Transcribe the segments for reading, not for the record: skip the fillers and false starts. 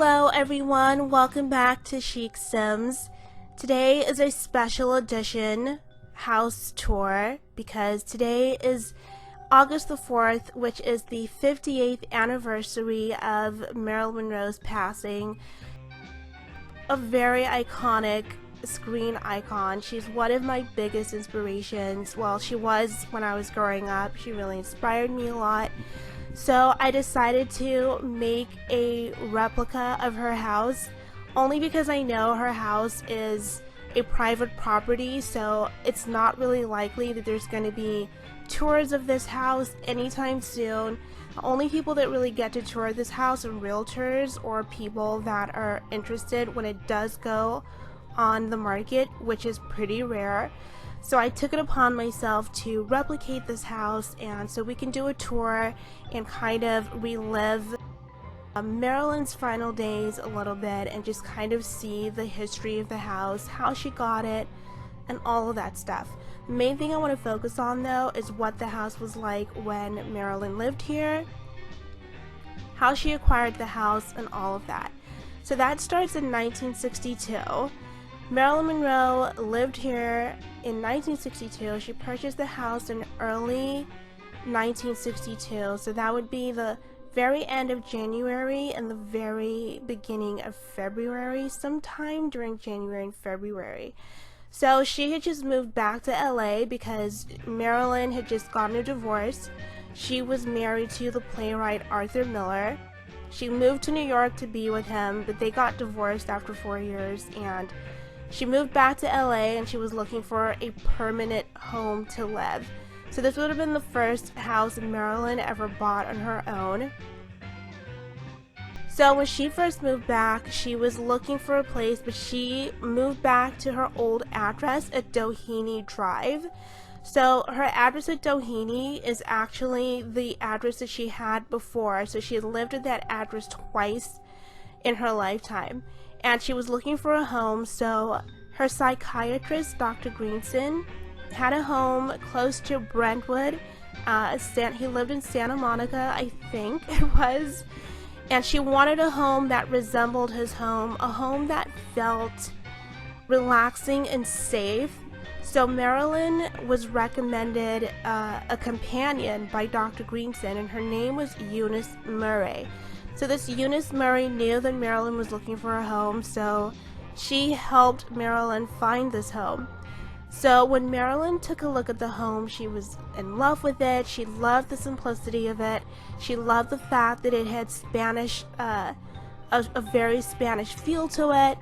Hello everyone, welcome back to Chic Sims. Today is a special edition house tour because today is August the 4th, which is the 58th anniversary of Marilyn Monroe's passing. A very iconic screen icon. She's one of my biggest inspirations. Well, she was when I was growing up. She really inspired me a lot. So I decided to make a replica of her house, only because I know her house is a private property, so it's not really likely that there's going to be tours of this house anytime soon. The only people that really get to tour this house are realtors or people that are interested when it does go on the market, which is pretty rare. So I took it upon myself to replicate this house, and so we can do a tour and kind of relive Marilyn's final days a little bit and just kind of see the history of the house, how she got it, and all of that stuff. The main thing I want to focus on though is what the house was like when Marilyn lived here, how she acquired the house, and all of that. So that starts in 1962. Marilyn Monroe lived here in 1962. She purchased the house in early 1962, so that would be the very end of January and the very beginning of February, sometime during January and February. So she had just moved back to LA because Marilyn had just gotten a divorce. She was married to the playwright Arthur Miller. She moved to New York to be with him, but they got divorced after 4 years, and she moved back to LA and she was looking for a permanent home to live. So this would have been the first house Marilyn ever bought on her own. So when she first moved back, she was looking for a place, but she moved back to her old address at Doheny Drive. So her address at Doheny is actually the address that she had before. So she had lived at that address twice in her lifetime. And she was looking for a home, so her psychiatrist, Dr. Greenson, had a home close to Brentwood. He lived in Santa Monica, I think it was. And she wanted a home that resembled his home, a home that felt relaxing and safe. So Marilyn was recommended a companion by Dr. Greenson, and her name was Eunice Murray. So this Eunice Murray knew that Marilyn was looking for a home, so she helped Marilyn find this home. So when Marilyn took a look at the home, she was in love with it. She loved the simplicity of it. She loved the fact that it had Spanish, a very Spanish feel to it.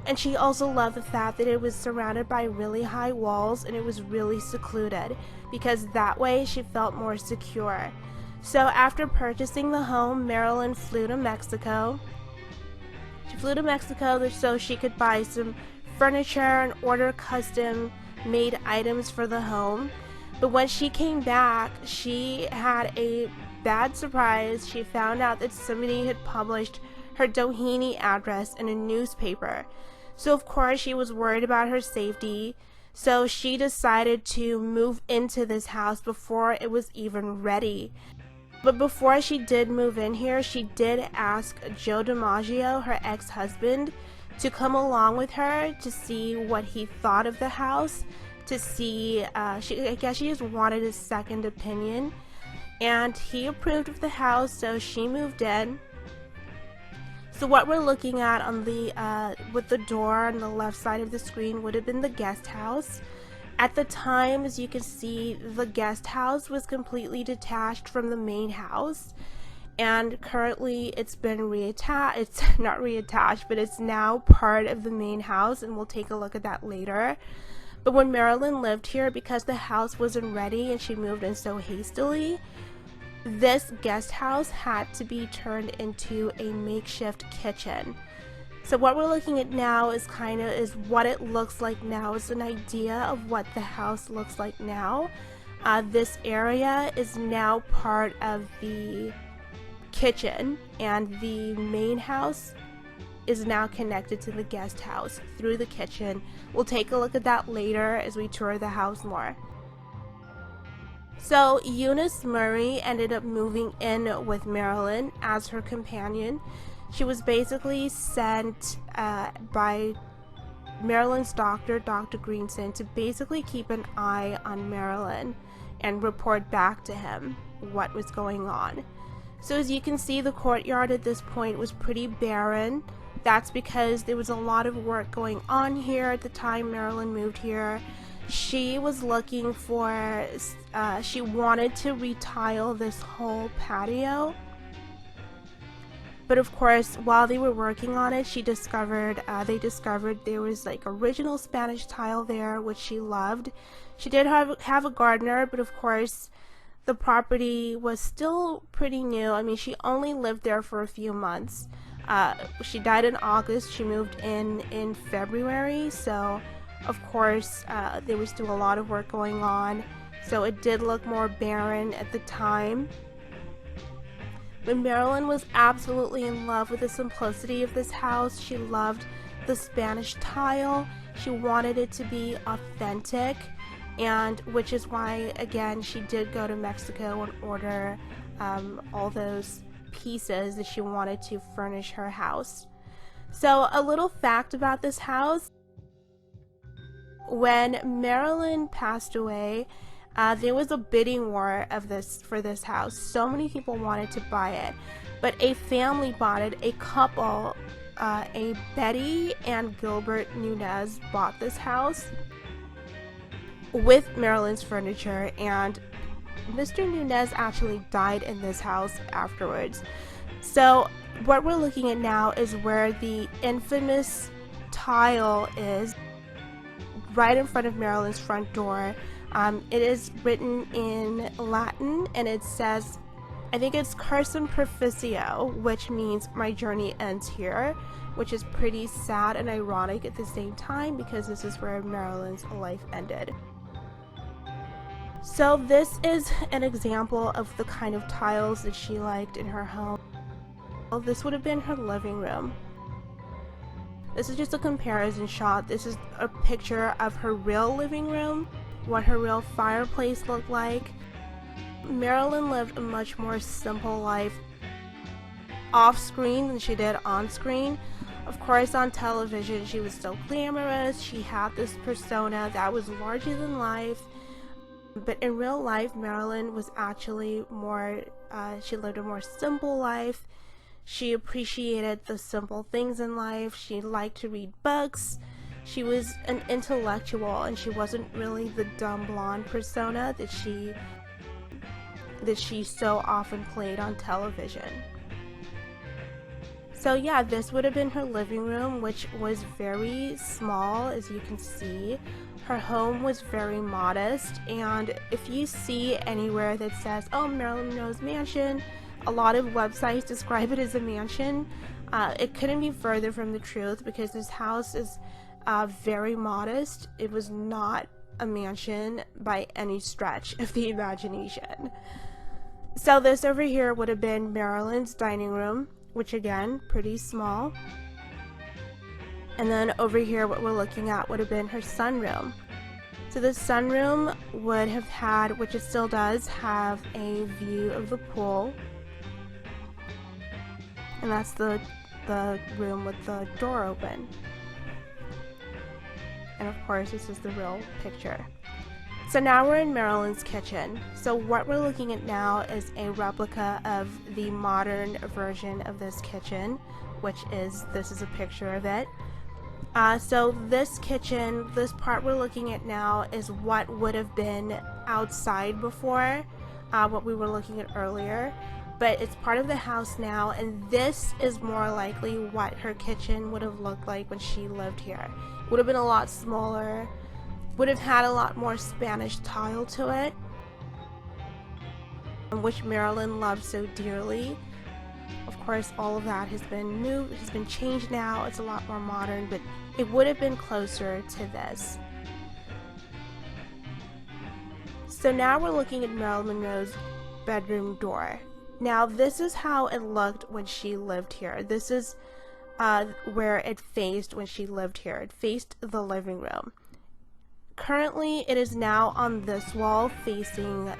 And she also loved the fact that it was surrounded by really high walls and it was really secluded, because that way she felt more secure. So after purchasing the home, Marilyn flew to Mexico. She flew to Mexico so she could buy some furniture and order custom-made items for the home. But when she came back, she had a bad surprise. She found out that somebody had published her Doheny address in a newspaper. So of course she was worried about her safety. So she decided to move into this house before it was even ready. But before she did move in here, she did ask Joe DiMaggio, her ex-husband, to come along with her to see what he thought of the house, to see, I guess she just wanted a second opinion. And he approved of the house, so she moved in. So what we're looking at on the, with the door on the left side of the screen would have been the guest house. At the time, as you can see, the guest house was completely detached from the main house, and currently it's been reattached. It's not reattached, but it's now part of the main house, and we'll take a look at that later. But when Marilyn lived here, because the house wasn't ready and she moved in so hastily, this guest house had to be turned into a makeshift kitchen. So what we're looking at now is what it looks like now. It's an idea of what the house looks like now. This area is now part of the kitchen, and the main house is now connected to the guest house through the kitchen. We'll take a look at that later as we tour the house more. So Eunice Murray ended up moving in with Marilyn as her companion. She was basically sent by Marilyn's doctor, Dr. Greenson, to basically keep an eye on Marilyn and report back to him what was going on. So as you can see, the courtyard at this point was pretty barren. That's because there was a lot of work going on here at the time Marilyn moved here. She was looking for, she wanted to retile this whole patio. But of course, while they were working on it, they discovered there was like original Spanish tile there, which she loved. She did have a gardener, but of course, the property was still pretty new. I mean, she only lived there for a few months. She died in August. She moved in February, so of course, there was still a lot of work going on. So it did look more barren at the time. But Marilyn was absolutely in love with the simplicity of this house. She loved the Spanish tile. She wanted it to be authentic, and which is why, again, she did go to Mexico and order all those pieces that she wanted to furnish her house. So a little fact about this house: when Marilyn passed away, there was a bidding war for this house. So many people wanted to buy it, but a family bought it. A couple, a Betty and Gilbert Nunez, bought this house with Marilyn's furniture, and Mr. Nunez actually died in this house afterwards. So what we're looking at now is where the infamous tile is, right in front of Marilyn's front door. It is written in Latin, and it says, I think it's Cursum Proficio, which means my journey ends here, which is pretty sad and ironic at the same time because this is where Marilyn's life ended. So this is an example of the kind of tiles that she liked in her home. Well, this would have been her living room. This is just a comparison shot. This is a picture of her real living room, what her real fireplace looked like. Marilyn lived a much more simple life off screen than she did on screen. Of course, on television she was still glamorous. She had this persona that was larger than life, but in real life Marilyn was actually more, she lived a more simple life. She appreciated the simple things in life. She liked to read books. She was an intellectual, and she wasn't really the dumb blonde persona that she so often played on television. So yeah, this would have been her living room, which was very small, as you can see. Her home was very modest, and if you see anywhere that says, oh, Marilyn Monroe's mansion, a lot of websites describe it as a mansion. It couldn't be further from the truth, because this house is very modest. It was not a mansion by any stretch of the imagination. So this over here would have been Marilyn's dining room, which again, pretty small. And then over here, what we're looking at would have been her sunroom. So the sunroom would have had, which it still does, have a view of the pool. And that's the room with the door open. And of course, this is the real picture. So now we're in Marilyn's kitchen. So what we're looking at now is a replica of the modern version of this kitchen, which is, this is a picture of it. So this kitchen, this part we're looking at now, is what would have been outside before, what we were looking at earlier. But it's part of the house now, and this is more likely what her kitchen would have looked like when she lived here. It would have been a lot smaller, would have had a lot more Spanish tile to it, which Marilyn loved so dearly. Of course, all of that has been moved, has been changed now. It's a lot more modern, but it would have been closer to this. So now we're looking at Marilyn Monroe's bedroom door. Now this is how it looked when she lived here. This is where it faced when she lived here. It faced the living room. Currently, it is now on this wall facing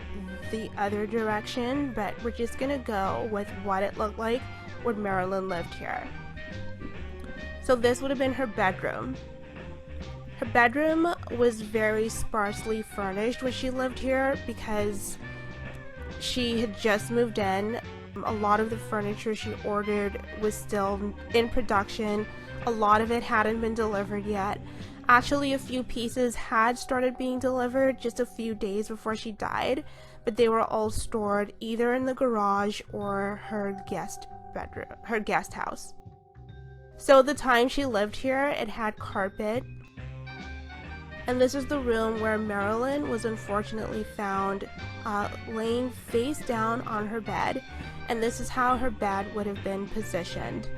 the other direction, but we're just gonna go with what it looked like when Marilyn lived here. So this would have been her bedroom. Her bedroom was very sparsely furnished when she lived here because she had just moved in. A lot of the furniture she ordered was still in production. A lot of it hadn't been delivered yet. Actually, a few pieces had started being delivered just a few days before she died, but they were all stored either in the garage or her guest house. So the time she lived here, it had carpet. And this is the room where Marilyn was unfortunately found laying face down on her bed, and this is how her bed would have been positioned.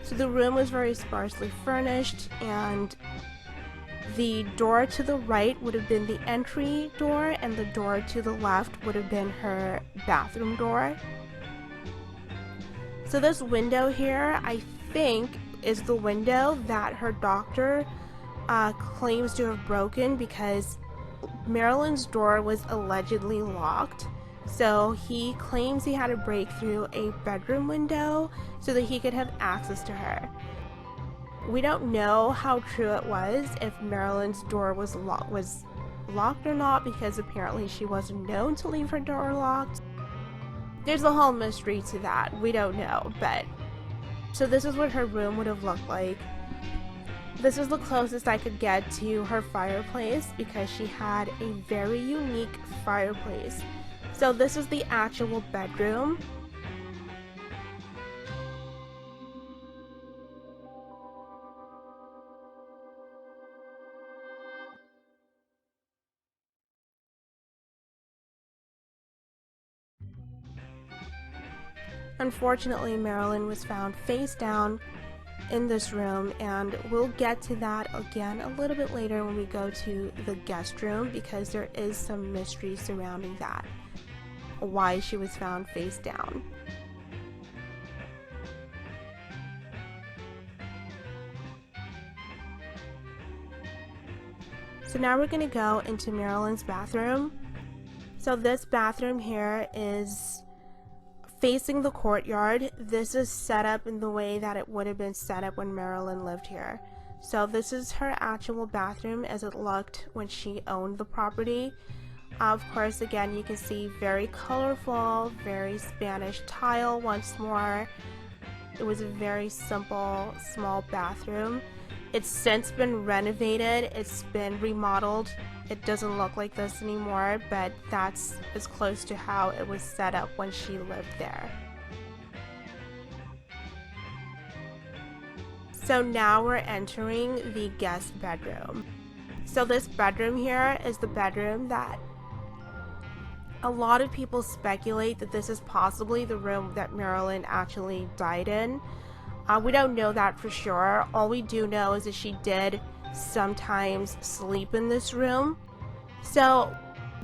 So the room was very sparsely furnished, and the door to the right would have been the entry door, and the door to the left would have been her bathroom door. So this window here, I think, is the window that her doctor claims to have broken because Marilyn's door was allegedly locked. So he claims he had to break through a bedroom window so that he could have access to her. We don't know how true it was, if Marilyn's door was locked or not, because apparently she wasn't known to leave her door locked. There's a whole mystery to that. We don't know, but so this is what her room would have looked like. This is the closest I could get to her fireplace because she had a very unique fireplace. So this is the actual bedroom. Unfortunately, Marilyn was found face down in this room, and we'll get to that again a little bit later when we go to the guest room, because there is some mystery surrounding that, why she was found face down. So now we're going to go into Marilyn's bathroom. So this bathroom here is facing the courtyard. This is set up in the way that it would have been set up when Marilyn lived here. So this is her actual bathroom as it looked when she owned the property. Of course, again, you can see very colorful, very Spanish tile once more. It was a very simple, small bathroom. It's since been renovated, it's been remodeled. It doesn't look like this anymore, but that's as close to how it was set up when she lived there. So now we're entering the guest bedroom. So this bedroom here is the bedroom that a lot of people speculate that this is possibly the room that Marilyn actually died in. We don't know that for sure. All we do know is that she did sometimes sleep in this room. So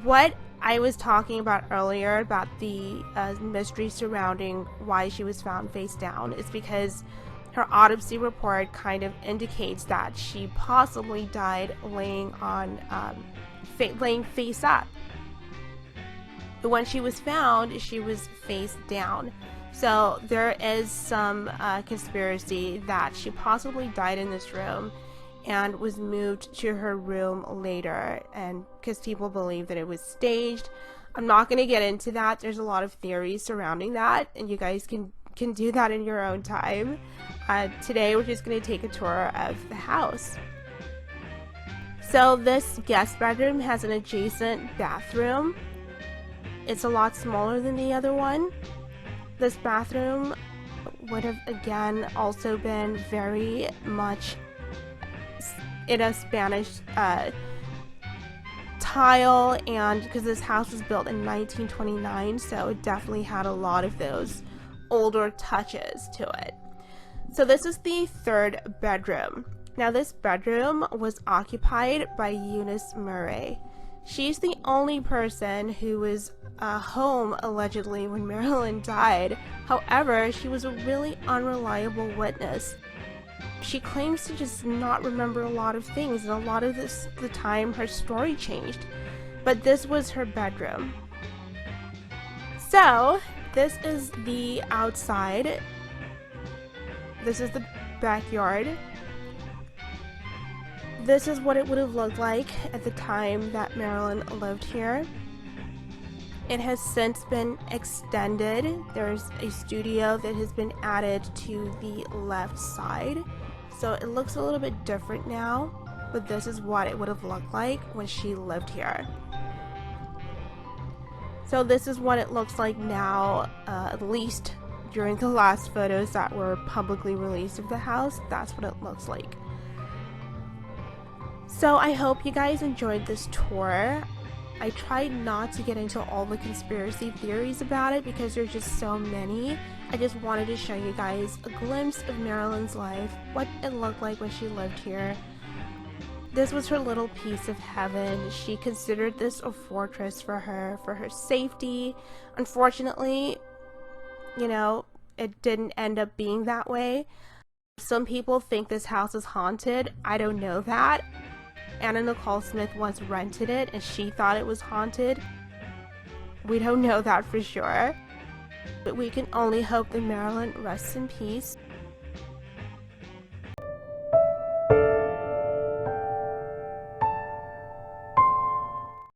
what I was talking about earlier about the mystery surrounding why she was found face down is because her autopsy report kind of indicates that she possibly died laying face up. But when she was found, she was face down. So there is some conspiracy that she possibly died in this room and was moved to her room later, and because people believe that it was staged. I'm not going to get into that. There's a lot of theories surrounding that, and you guys can do that in your own time. Today we're just going to take a tour of the house. So this guest bedroom has an adjacent bathroom. It's a lot smaller than the other one. This bathroom would have again also been very much in a Spanish tile, and because this house was built in 1929, so it definitely had a lot of those older touches to it. So this is the third bedroom. Now this bedroom was occupied by Eunice Murray. She's the only person who was home allegedly when Marilyn died. However, she was a really unreliable witness. She claims to just not remember a lot of things, and a lot of the time her story changed. But this was her bedroom. So, this is the outside. This is the backyard. This is what it would have looked like at the time that Marilyn lived here. It has since been extended. There's a studio that has been added to the left side. So it looks a little bit different now, but this is what it would have looked like when she lived here. So this is what it looks like now, at least during the last photos that were publicly released of the house. That's what it looks like. So I hope you guys enjoyed this tour. I tried not to get into all the conspiracy theories about it because there's just so many. I just wanted to show you guys a glimpse of Marilyn's life, what it looked like when she lived here. This was her little piece of heaven. She considered this a fortress for her safety. Unfortunately, you know, it didn't end up being that way. Some people think this house is haunted. I don't know that. Anna Nicole Smith once rented it and she thought it was haunted. We don't know that for sure. But we can only hope that Marilyn rests in peace.